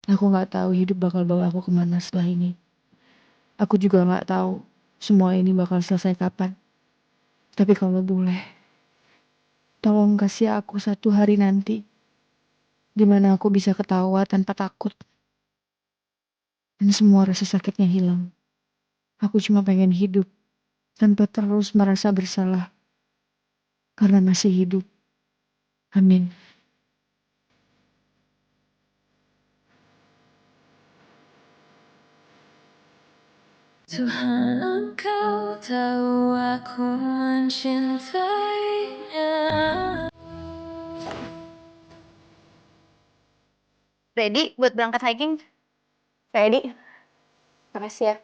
Aku nggak tahu hidup bakal bawa aku kemana setelah ini. Aku juga nggak tahu semua ini bakal selesai kapan. Tapi kalau boleh, tolong kasih aku satu hari nanti di mana aku bisa ketawa tanpa takut dan semua rasa sakitnya hilang. Aku cuma pengen hidup tanpa terus merasa bersalah karena masih hidup. Amin. Tuhan, Engkau tahu aku mencintainya. Ready buat berangkat hiking? Ready? Makasih ya.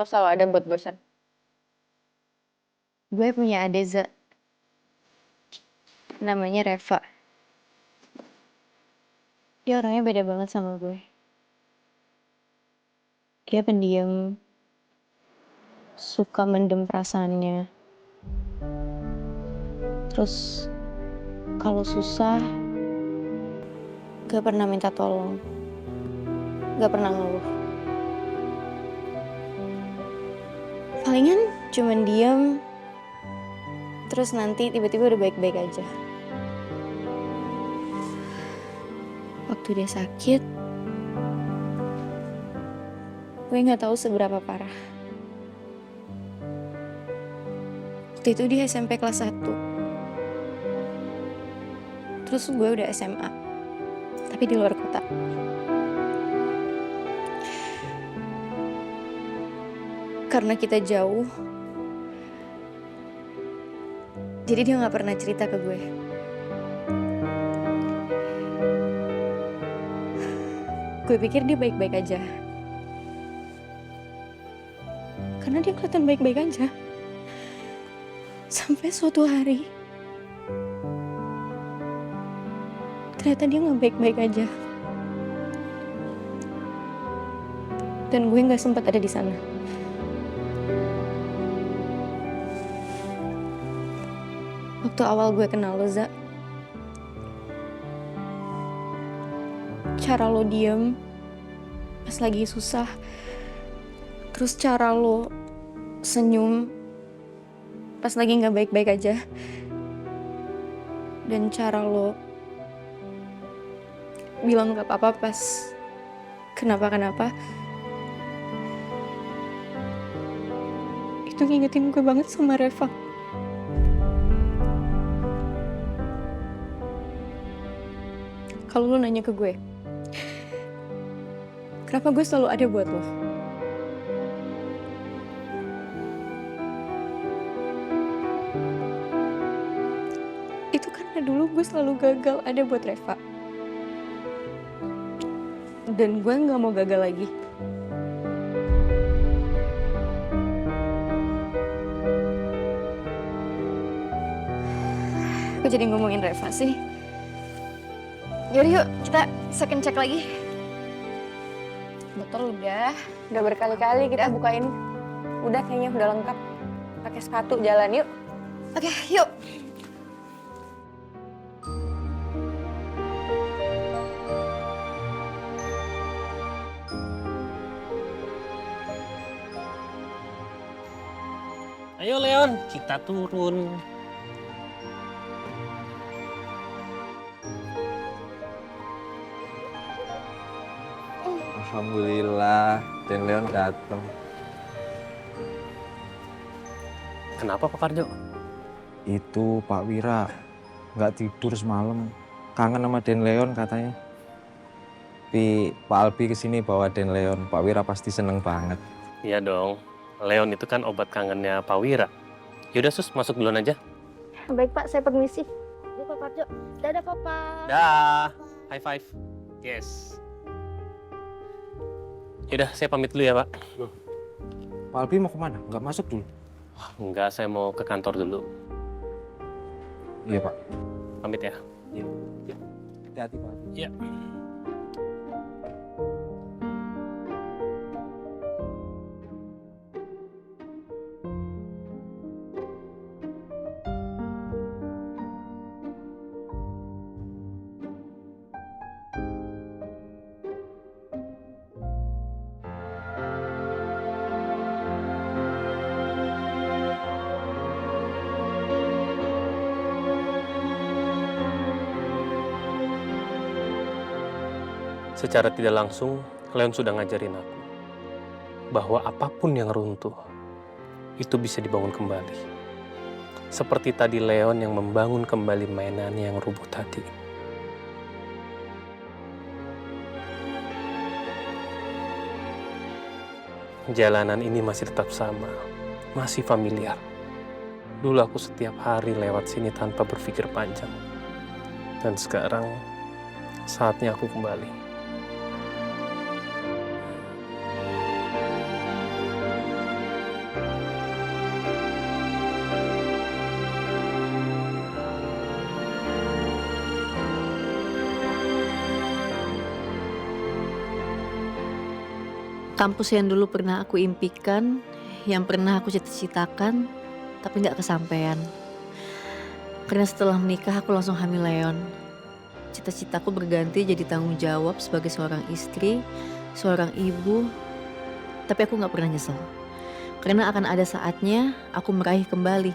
Lo selalu ada buat bosan. Gue punya adik Za, namanya Reva. Dia orangnya beda banget sama gue. Dia pendiam, suka mendem perasaannya. Terus kalau susah, gak pernah minta tolong. Gak pernah ngeluh. Palingan cuman diem, terus nanti tiba-tiba udah baik-baik aja. Waktu dia sakit, gue gak tahu seberapa parah. Waktu itu dia SMP kelas 1. Terus gue udah SMA, tapi di luar kota. Karena kita jauh, jadi dia gak pernah cerita ke gue. Gue pikir dia baik-baik aja. Karena dia kelihatan baik-baik aja. Sampai suatu hari, ternyata dia gak baik-baik aja. Dan gue gak sempat ada di sana. Waktu awal gue kenal lo, Za, cara lo diem pas lagi susah, terus cara lo senyum pas lagi gak baik-baik aja, dan cara lo bilang gak apa-apa pas kenapa-kenapa, itu ngingetin gue banget sama Reva. Kalau lo nanya ke gue, kenapa gue selalu ada buat lo? Itu karena dulu gue selalu gagal ada buat Reva. Dan gue gak mau gagal lagi. Kok jadi ngomongin Reva sih? Yaudah yuk, kita second check lagi. Botol udah berkali-kali kita bukain. Udah kayaknya udah lengkap. Pakai sepatu jalan yuk. Oke, yuk. Ayo Leon, kita turun. Alhamdulillah, Den Leon datang. Kenapa Pak Karjo? Itu Pak Wira nggak tidur semalam, kangen sama Den Leon katanya. Tapi Pak Albi kesini bawa Den Leon, Pak Wira pasti seneng banget. Iya dong, Leon itu kan obat kangennya Pak Wira. Yaudah Sus, masuk duluan aja. Baik Pak, saya permisi. Yuk Pak Parjo. Dadah Papa. Dah, high five. Yes. Yaudah, saya pamit dulu ya Pak. Pak Albi mau kemana? Nggak masuk dulu? Enggak, saya mau ke kantor dulu. Iya Pak. Pamit ya. Iya. Hati-hati Pak. Iya. Secara tidak langsung, Leon sudah ngajarin aku bahwa apapun yang runtuh, itu bisa dibangun kembali. Seperti tadi Leon yang membangun kembali mainannya yang rubuh tadi. Jalanan ini masih tetap sama, masih familiar. Dulu aku setiap hari lewat sini tanpa berpikir panjang. Dan sekarang, saatnya aku kembali. Kampus yang dulu pernah aku impikan, yang pernah aku cita-citakan, tapi nggak kesampaian. Karena setelah menikah aku langsung hamil Leon. Cita-citaku berganti jadi tanggung jawab sebagai seorang istri, seorang ibu, tapi aku nggak pernah nyesel. Karena akan ada saatnya aku meraih kembali,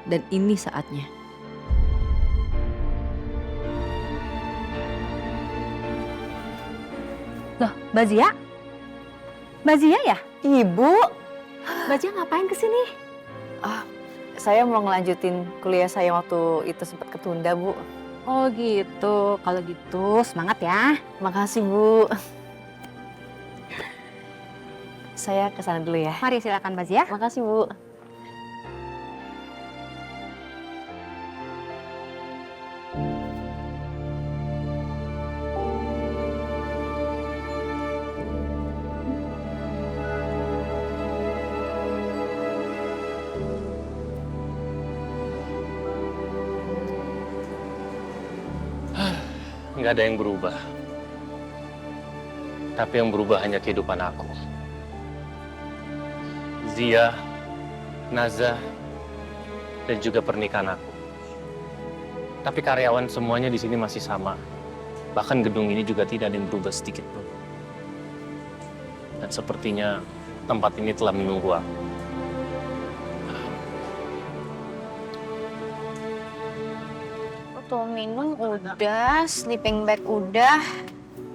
dan ini saatnya. Loh, Mbak Zia? Mbak Zia ya? Ibu, Mbak Zia ngapain kesini? saya mau ngelanjutin kuliah saya waktu itu sempat ketunda, Bu. Oh gitu, kalau gitu semangat ya. Makasih, Bu. Saya kesana dulu ya. Mari silakan Mbak Zia. Makasih, Bu. Nggak ada yang berubah. Tapi yang berubah hanya kehidupan aku. Zia, Naza, dan juga pernikahan aku. Tapi karyawan semuanya di sini masih sama. Bahkan gedung ini juga tidak ada yang berubah sedikit pun. Dan sepertinya tempat ini telah menunggu aku. Botol minum udah, sleeping bag udah,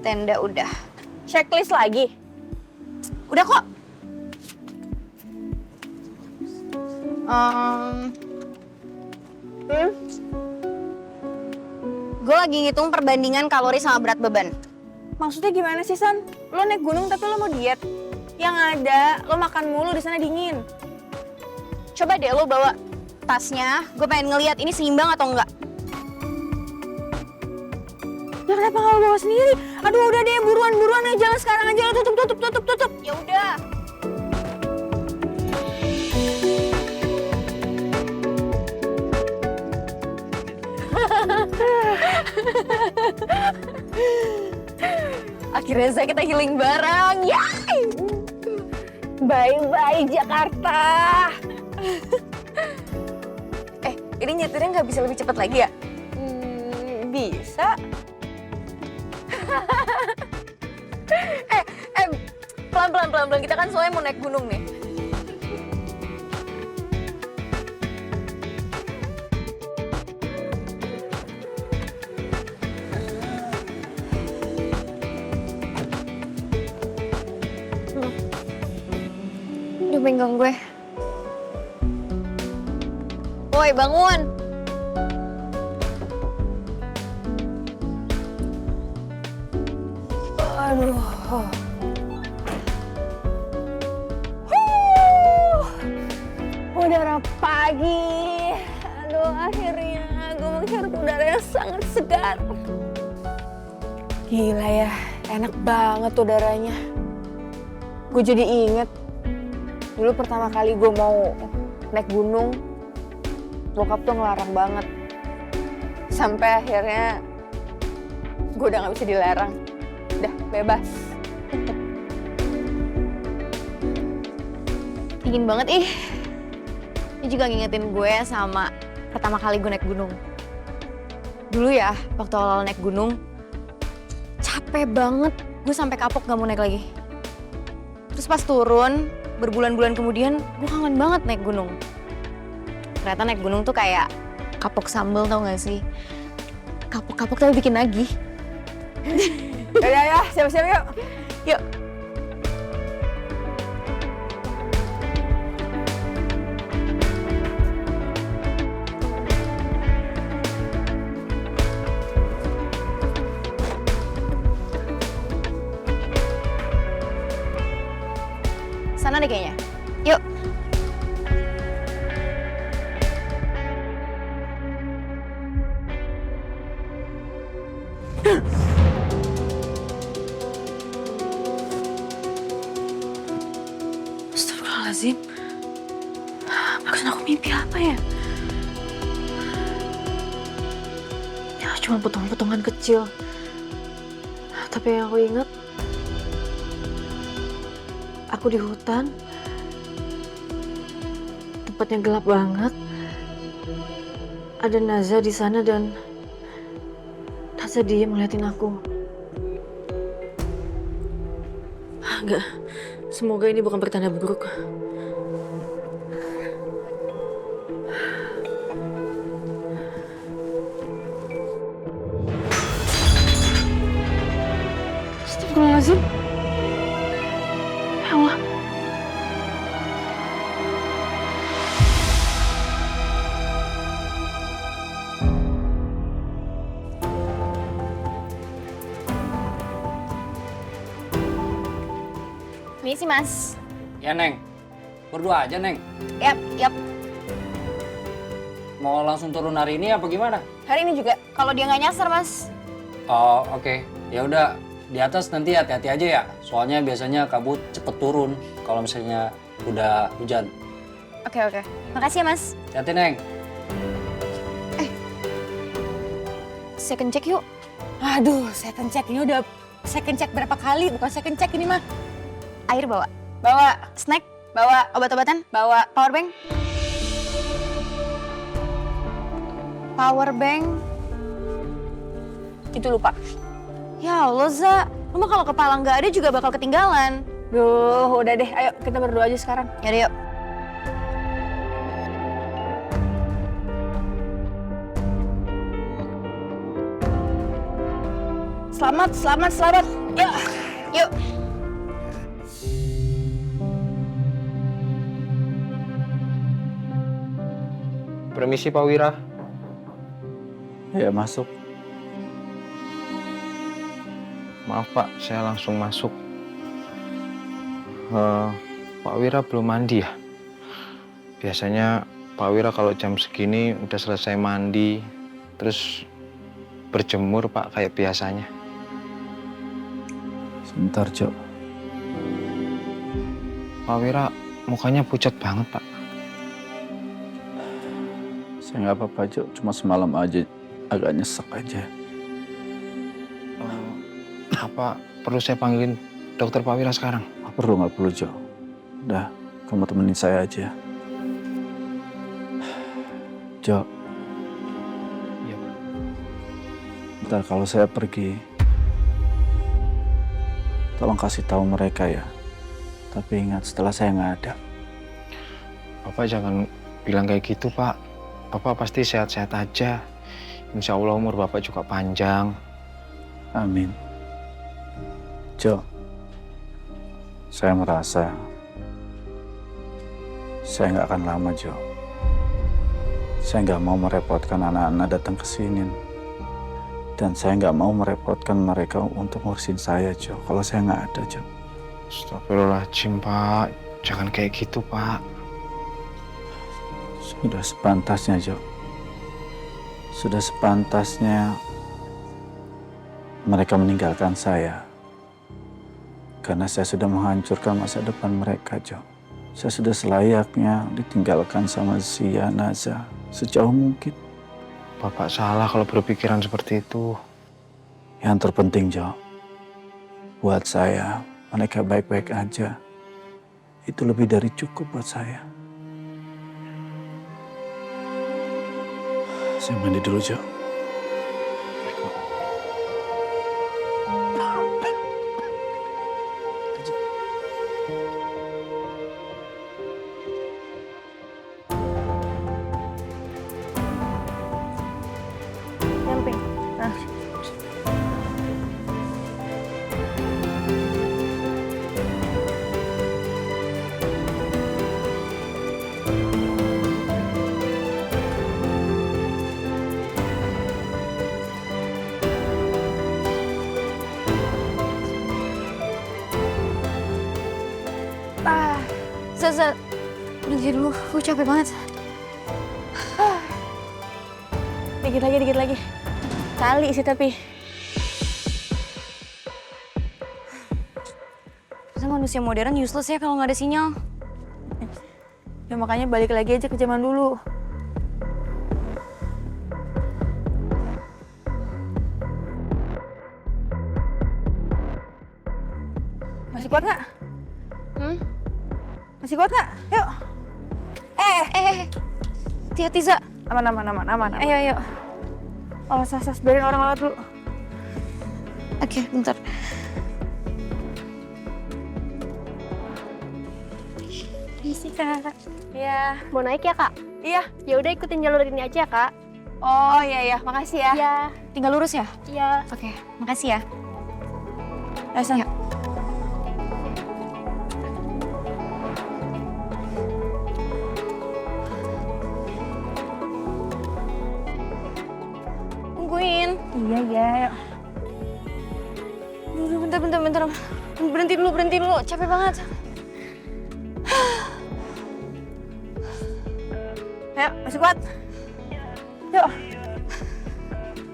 tenda udah. Checklist lagi? Udah kok. Gue lagi ngitung perbandingan kalori sama berat beban. Maksudnya gimana sih, San? Lo naik gunung tapi lo mau diet? Yang ada, lo makan mulu di sana dingin. Coba deh lo bawa tasnya, gue pengen ngeliat ini seimbang atau enggak. Ya kenapa nggak lo bawa sendiri? Aduh udah deh, buruan ya, jalan sekarang aja, lo tutup. Ya udah. Akhirnya kita healing bareng. Yay! Bye-bye Jakarta. Ini nyetirnya nggak bisa lebih cepat lagi ya? Bisa. Pelan-pelan. Kita kan soalnya mau naik gunung nih. Udah pinggang gue. Woi, bangun. Aduh. Udara pagi. Aduh, akhirnya gue menghirup udara yang sangat segar. Gila ya, enak banget udaranya. Gue jadi inget, dulu pertama kali gue mau naik gunung, bokap tuh ngelarang banget. Sampai akhirnya gue udah gak bisa dilarang. Udah bebas. Dingin banget ih. Ini juga ngingetin gue sama pertama kali gue naik gunung. Dulu ya, waktu awal naik gunung, capek banget. Gue sampai kapok gak mau naik lagi. Terus pas turun, berbulan-bulan kemudian, gue kangen banget naik gunung. Ternyata naik gunung tuh kayak kapok sambal, tau gak sih? Kapok-kapok tapi bikin nagih. Yaudah ya, siap-siap yuk. Yuk. Sana deh kayaknya. Yuk. Astagfirullahaladzim. Maksud aku mimpi apa ya? Ya cuma potong-potongan kecil. Tapi yang aku ingat, aku di hutan, tempatnya gelap banget. Ada Naza di sana dan Naza diem ngeliatin aku. Enggak, semoga ini bukan pertanda buruk. Astagfirullahaladzim. Ya Allah. Misi Mas. Ya Neng, berdua aja Neng. Yap, yap. Mau langsung turun hari ini apa gimana? Hari ini juga. Kalau dia nggak nyasar Mas. Oh oke, ya udah di atas nanti hati-hati aja ya. Soalnya biasanya kabut cepet turun kalau misalnya udah hujan. Oke, oke. Makasih ya Mas. Hati-hati Neng. Second check yuk. Aduh, second check ini udah second check berapa kali? Bukan second check ini mah. Air bawa. Bawa, Snack. bawa, Obat-obatan. bawa. Power bank. Power bank. Itu lupa. Ya Allah, Za. Lu mah kalau kepala nggak ada juga bakal ketinggalan. Duh, udah deh. Ayo kita berdoa aja sekarang. Yaudah yuk. Selamat, selamat, selamat. Yuk. Yuk. Permisi Pak Wira. Ya masuk. Maaf Pak, saya langsung masuk. Pak Wira belum mandi ya? Biasanya Pak Wira kalau jam segini udah selesai mandi, terus berjemur Pak kayak biasanya. Sebentar, Cok. Pak Wira mukanya pucat banget Pak. Saya nggak apa-apa, Cok. Cuma semalam aja agak nyesek aja. Apa perlu saya panggilin dokter Pak Wira sekarang? Nggak perlu, Cok. Udah, kamu temenin saya aja. Cok, Iya Pak. ntar kalau saya pergi, tolong kasih tahu mereka ya. Tapi ingat, setelah saya nggak ada. Bapak jangan bilang kayak gitu Pak. Bapak pasti sehat-sehat aja. Insya Allah umur Bapak juga panjang. Amin. Cok, saya merasa saya nggak akan lama, Cok. Saya nggak mau merepotkan anak-anak datang ke sini. Dan saya nggak mau merepotkan mereka untuk ngurusin saya, Cok. Kalau saya nggak ada, Cok. Astagfirullahaladzim Pak. Jangan kayak gitu Pak. Sudah sepantasnya, Cok. Sudah sepantasnya mereka meninggalkan saya. Karena saya sudah menghancurkan masa depan mereka, Cok. Saya sudah selayaknya ditinggalkan sama Zia, Naza, sejauh mungkin. Bapak salah kalau berpikiran seperti itu. Yang terpenting, Cok, buat saya, mereka baik-baik aja. Itu lebih dari cukup buat saya. Saya mandi dulu, Cok. Nyamping. Nah. Za, berhenti dulu, gue capek banget. Dikit lagi. Kali sih tapi. Masa manusia modern useless ya kalau nggak ada sinyal. Ya makanya balik lagi aja ke zaman dulu. Masih kuat nggak? Masih kuat nggak? Yuk. Hati-hati, Za. Aman. Ayo. Oh, sas, biarin orang lewat dulu. Oke, bentar. Isi Kak. Iya. Mau naik ya, Kak? Iya. Ya udah ikutin jalur ini aja ya, Kak. Oh, iya. Makasih ya. Iya. Tinggal lurus ya? Iya. Oke, makasih ya. San. Yuk. Tungguin. Iya. Yuk. Bentar. Berhenti dulu. Capek banget. Ayo, masih kuat? Yuk.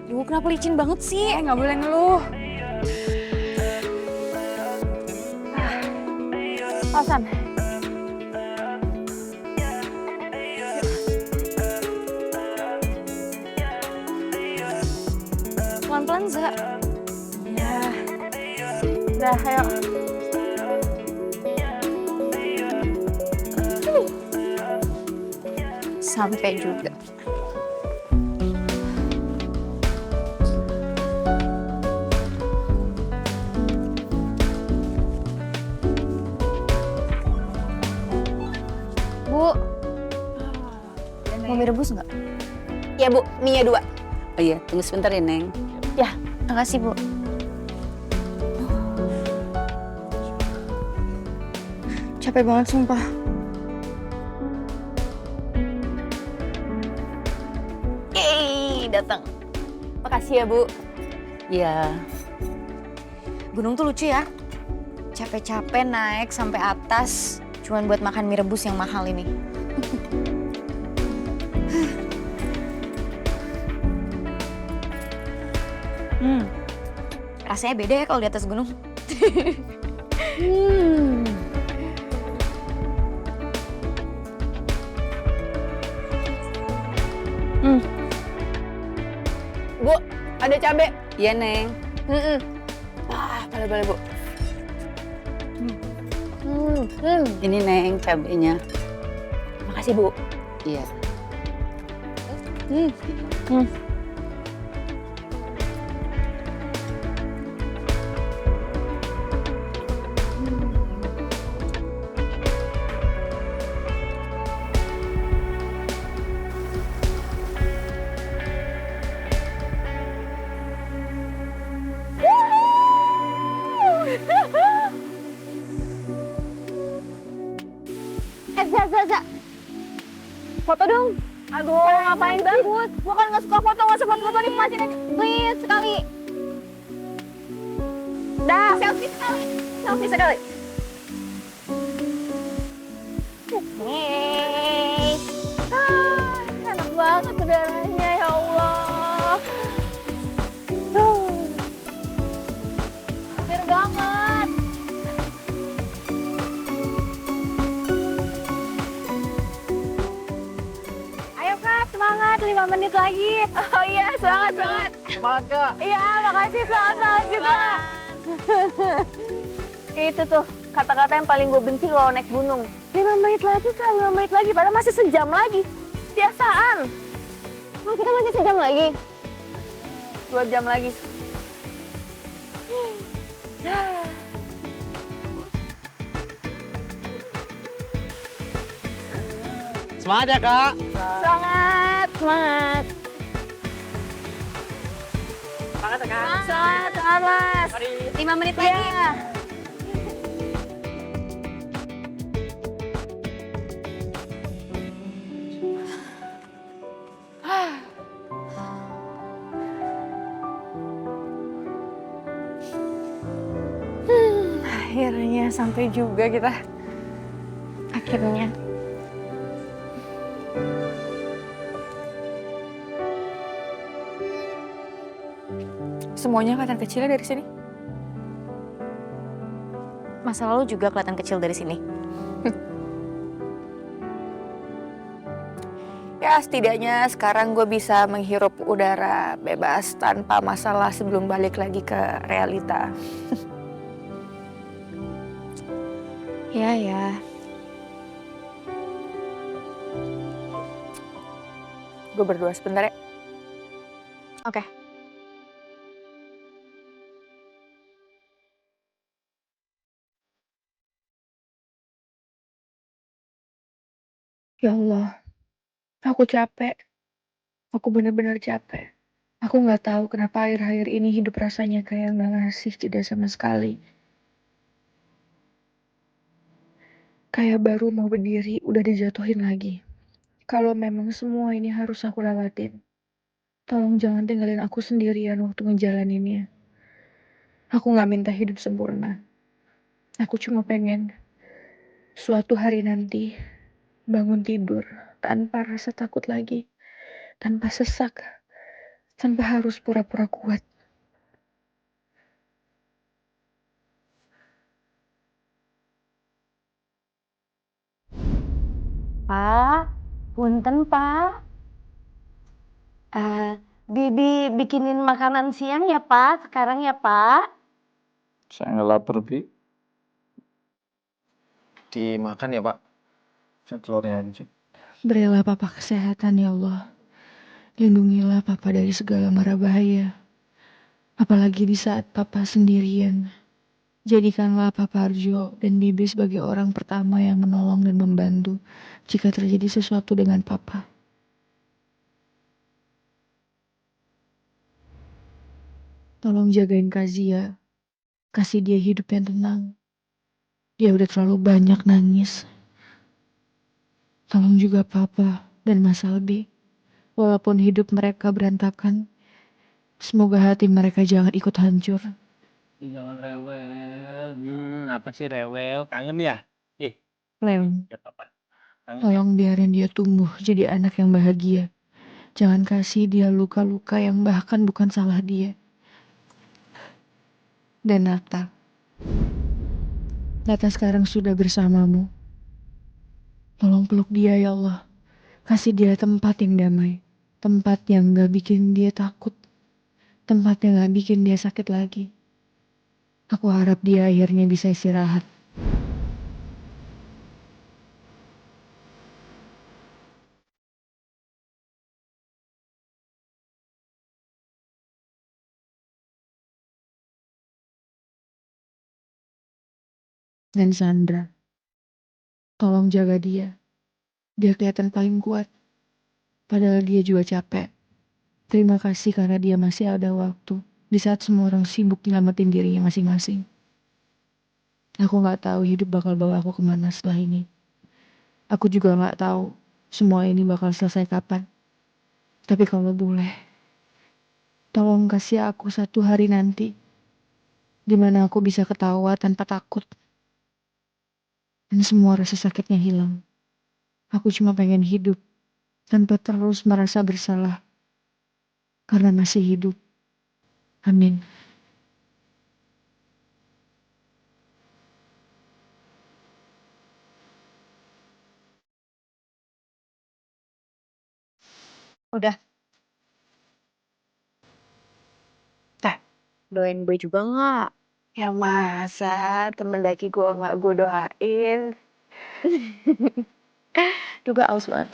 Duh, kenapa licin banget sih? Nggak boleh ngeluh. San. Pelan-pelan, Za. Ya. Udah, ayo. Sampai juga. Bu, mau mie rebus nggak? Ya, Bu. Mie-nya 2. Oh iya, tunggu sebentar ya, Neng. Makasih, Bu. Capek banget, sumpah. Yeay, datang. Makasih ya, Bu. Iya. Gunung tuh lucu ya. Capek-capek naik sampai atas cuman buat makan mie rebus yang mahal ini. Rasanya beda ya kalau di atas gunung. Bu, ada cabe. Iya, Neng. Boleh, Bu. Ini, Neng, cabenya. Makasih, Bu. Iya. Za. Foto dong. Aduh, ngapain sih? Gua kan nggak suka foto, nggak suka foto nikmatin aja. Please, sekali. Dah. Selfie sekali. Yeay. Enak banget udaranya, ya Allah. Seger banget. Ayo, Kak, semangat. 5 menit lagi. Oh iya, semangat. Semangat, Kak. Iya, makasih semangat juga. Itu tuh kata-kata yang paling gue benci kalau naik gunung. 5 menit lagi, Kak, 5 menit lagi. Padahal masih sejam lagi. Biasaan. Oh, kita masih sejam lagi. 2 jam lagi. Semangat ya, Kak. Semangat. Semangat. Semangat ya, Kak. Semangat, Mas. 5 menit lagi. Iya. Akhirnya sampai juga kita. akhirnya. Semuanya kelihatan kecilnya dari sini. Masa lalu juga kelihatan kecil dari sini. Ya setidaknya sekarang gue bisa menghirup udara bebas tanpa masalah sebelum balik lagi ke realita. Ya. Gue berdua sebentar ya. Oke. Ya Allah, aku capek. Aku bener-bener capek. Aku nggak tahu kenapa akhir-akhir ini hidup rasanya kayak nggak ngasih jeda sama sekali. Kayak baru mau berdiri, udah dijatuhin lagi. Kalau memang semua ini harus aku lewatin, tolong jangan tinggalin aku sendirian waktu ngejalaninnya. Aku nggak minta hidup sempurna. Aku cuma pengen suatu hari nanti bangun tidur tanpa rasa takut lagi, tanpa sesak, tanpa harus pura-pura kuat. Pak, punten Pak. Bibi bikinin makanan siang ya Pak, sekarang ya Pak. Saya nggak lapar, Bi. Dimakan ya, Pak. Saya telurnya aja. Berilah Papa kesehatan ya Allah. Lindungilah Papa dari segala mara bahaya. Apalagi di saat Papa sendirian. Jadikanlah Papa Arjo dan Bibi sebagai orang pertama yang menolong dan membantu jika terjadi sesuatu dengan Papa. Tolong jagain Kazia. Kasih dia hidup yang tenang. Dia udah terlalu banyak nangis. Tolong juga Papa dan Mas Albi. Walaupun hidup mereka berantakan, semoga hati mereka jangan ikut hancur. Jangan rewel. Apa sih rewel? Kangen ya? Leon, Ya apa? Kangen. tolong biarin dia tumbuh jadi anak yang bahagia. Jangan kasih dia luka-luka yang bahkan bukan salah dia. Dan Nata sekarang sudah bersamamu. Tolong peluk dia ya Allah. Kasih dia tempat yang damai. Tempat yang gak bikin dia takut. Tempat yang gak bikin dia sakit lagi. Aku harap dia akhirnya bisa istirahat. Dan Sandra, tolong jaga dia. Dia kelihatan paling kuat. Padahal dia juga capek. Terima kasih karena dia masih ada waktu. Di saat semua orang sibuk nyelamatin dirinya masing-masing. Aku gak tahu hidup bakal bawa aku kemana setelah ini. Aku juga gak tahu semua ini bakal selesai kapan. Tapi kalau boleh, tolong kasih aku satu hari nanti. Dimana aku bisa ketawa tanpa takut. Dan semua rasa sakitnya hilang. Aku cuma pengen hidup tanpa terus merasa bersalah. Karena masih hidup. Amin. Udah. Doain gue juga nggak? Ya masa temen laki gue nggak gue doain. Juga aus banget.